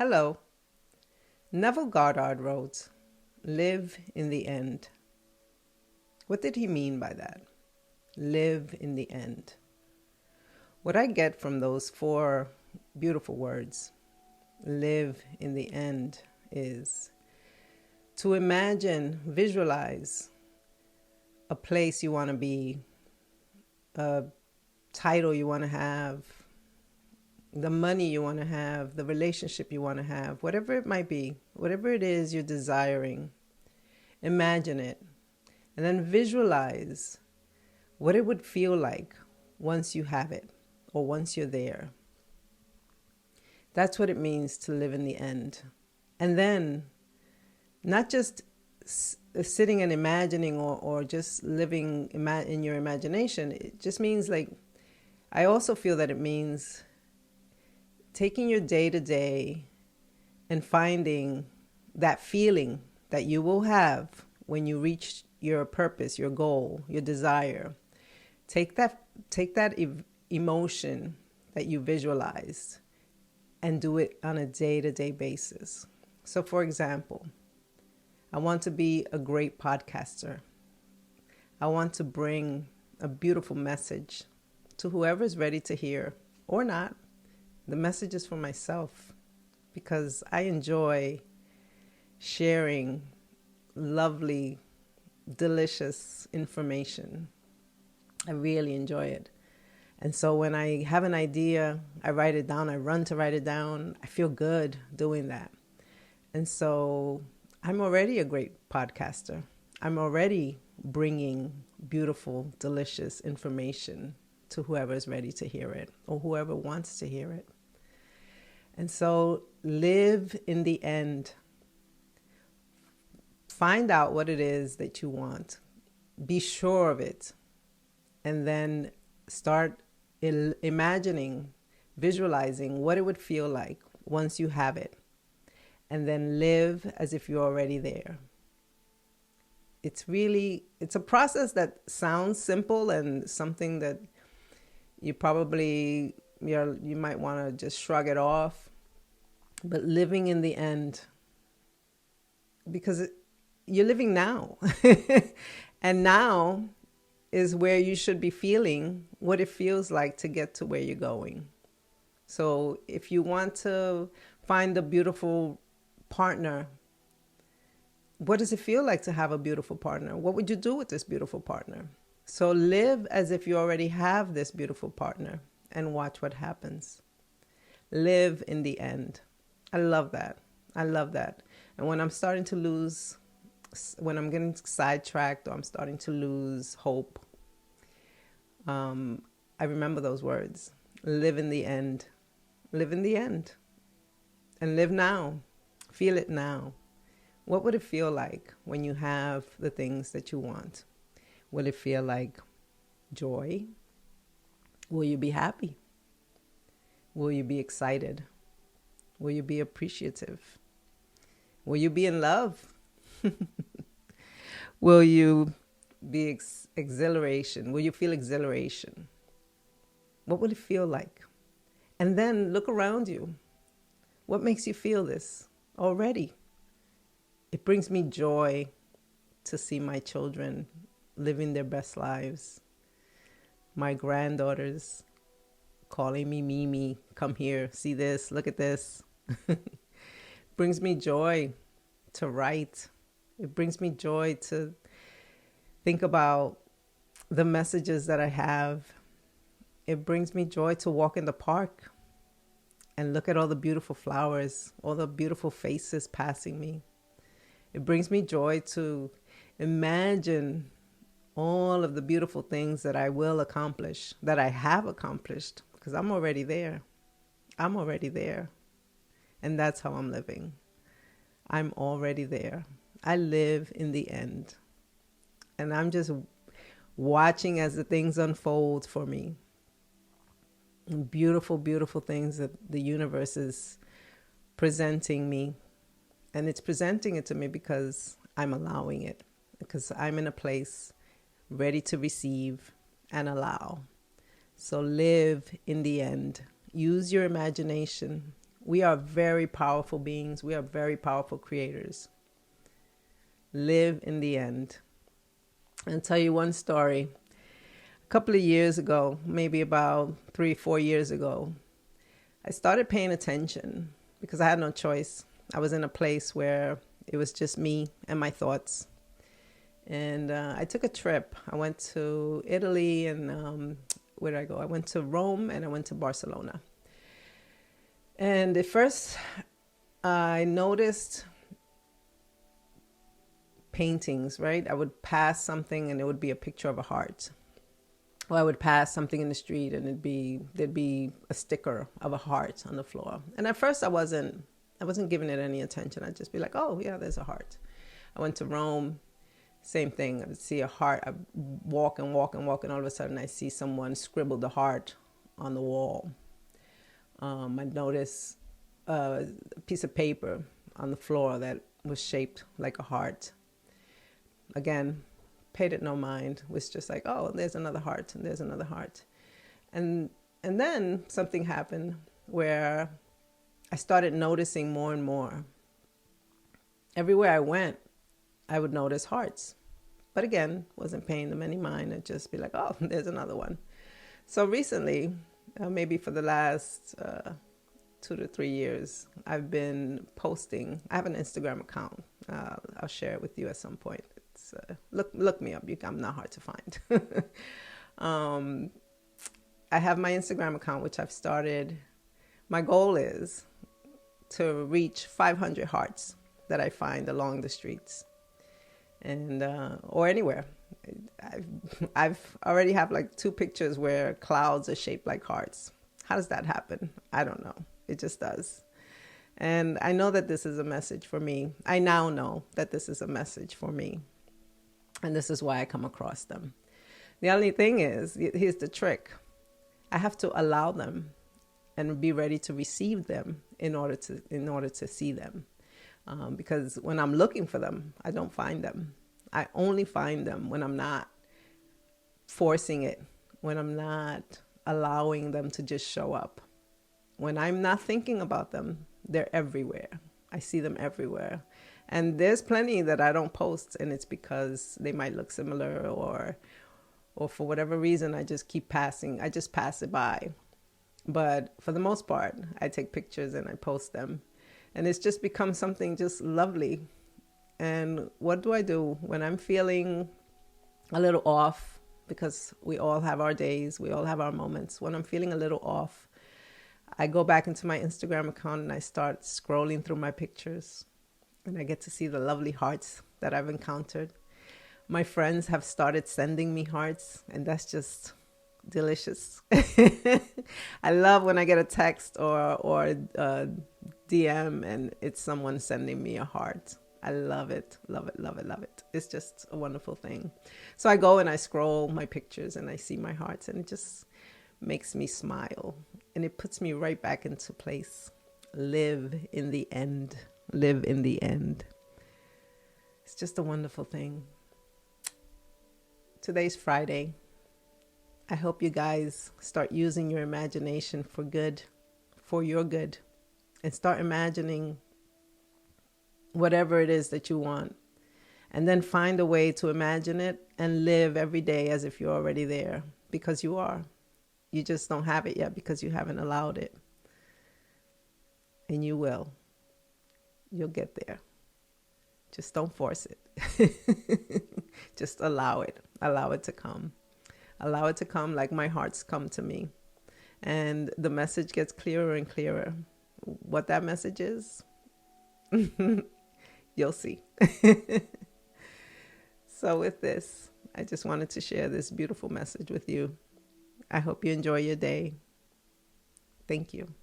Hello. Neville Goddard wrote, "Live in the end." What did he mean by that? Live in the end. What I get from those four beautiful words, live in the end, is to imagine, visualize a place you want to be, a title you want to have, the money you want to have, the relationship you want to have, whatever it might be, whatever it is you're desiring, imagine it. And then visualize what it would feel like once you have it or once you're there. That's what it means to live in the end. And then not just sitting and imagining or just living in your imagination. It just means I also feel that it means taking your day to day and finding that feeling that you will have when you reach your purpose, your goal, your desire. Take that emotion that you visualized and do it on a day-to-day basis. So for example, I want to be a great podcaster. I want to bring a beautiful message to whoever's ready to hear or not. The message is for myself because I enjoy sharing lovely, delicious information. I really enjoy it. And so when I have an idea, I write it down. I run to write it down. I feel good doing that. And so I'm already a great podcaster. I'm already bringing beautiful, delicious information to whoever is ready to hear it or whoever wants to hear it. And so live in the end. Find out what it is that you want. Be sure of it. And then start imagining, visualizing what it would feel like once you have it. And then live as if you're already there. It's a process that sounds simple and something that you might want to just shrug it off. But living in the end, because you're living now. And now is where you should be feeling what it feels like to get to where you're going. So if you want to find a beautiful partner, what does it feel like to have a beautiful partner? What would you do with this beautiful partner? So live as if you already have this beautiful partner and watch what happens. Live in the end. I love that. I love that. And when I'm getting sidetracked or I'm starting to lose hope, I remember those words. Live in the end. Live in the end. And live now. Feel it now. What would it feel like when you have the things that you want? Will it feel like joy? Will you be happy? Will you be excited? Will you be appreciative? Will you be in love? Will you be exhilaration? Will you feel exhilaration? What will it feel like? And then look around you. What makes you feel this already? It brings me joy to see my children living their best lives. My granddaughters calling me Mimi, come here, see this, look at this. Brings me joy to write. It brings me joy to think about the messages that I have. It brings me joy to walk in the park and look at all the beautiful flowers, all the beautiful faces passing me. It brings me joy to imagine all of the beautiful things that I will accomplish, that I have accomplished, because I'm already there. I'm already there. And that's how I'm living. I'm already there. I live in the end. And I'm just watching as the things unfold for me. Beautiful, beautiful things that the universe is presenting me. And it's presenting it to me because I'm allowing it. Because I'm in a place ready to receive and allow. So live in the end. Use your imagination. We are very powerful beings. We are very powerful creators. Live in the end. I'll tell you one story. A couple of years ago, maybe about 3-4 years ago, I started paying attention because I had no choice. I was in a place where it was just me and my thoughts. And I took a trip. I went to Italy and where did I go? I went to Rome and I went to Barcelona. And at first I noticed paintings, right? I would pass something and it would be a picture of a heart. Or I would pass something in the street and there'd be a sticker of a heart on the floor. And at first I wasn't giving it any attention. I'd just be like, oh yeah, there's a heart. I went to Rome, same thing. I would see a heart. I walk and walk and walk, and all of a sudden I see someone scribble the heart on the wall. I noticed a piece of paper on the floor that was shaped like a heart. Again, paid it no mind. Was just like, oh, there's another heart, and there's another heart. And then something happened where I started noticing more and more. Everywhere I went, I would notice hearts. But again, wasn't paying them any mind. I'd just be like, oh, there's another one. So recently, maybe for the last 2 to 3 years, I've been posting. I have an Instagram account. I'll share it with you at some point. It's look me up. I'm not hard to find. I have my Instagram account, which I've started. My goal is to reach 500 hearts that I find along the streets, and or anywhere. I've already have like 2 pictures where clouds are shaped like hearts. How does that happen? I don't know. It just does. And I know that this is a message for me. I now know that this is a message for me. And this is why I come across them. The only thing is, here's the trick. I have to allow them and be ready to receive them in order to see them. Because when I'm looking for them, I don't find them. I only find them when I'm not forcing it, when I'm not allowing them to just show up. When I'm not thinking about them, they're everywhere. I see them everywhere. And there's plenty that I don't post, and it's because they might look similar or for whatever reason, I just pass it by. But for the most part, I take pictures and I post them. And it's just become something just lovely. And what do I do when I'm feeling a little off? Because we all have our days, we all have our moments. When I'm feeling a little off, I go back into my Instagram account and I start scrolling through my pictures. And I get to see the lovely hearts that I've encountered. My friends have started sending me hearts, and that's just delicious. I love when I get a text or a DM and it's someone sending me a heart. I love it, love it, love it, love it. It's just a wonderful thing. So I go and I scroll my pictures and I see my hearts, and it just makes me smile, and it puts me right back into place. Live in the end. Live in the end. It's just a wonderful thing. Today's Friday. I hope you guys start using your imagination for good, for your good, and start imagining whatever it is that you want, and then find a way to imagine it and live every day as if you're already there, because you are. You just don't have it yet because you haven't allowed it. And you will. You'll get there. Just don't force it. Just allow it. Allow it to come. Allow it to come like my heart's come to me. And the message gets clearer and clearer. What that message is, you'll see. So with this, I just wanted to share this beautiful message with you. I hope you enjoy your day. Thank you.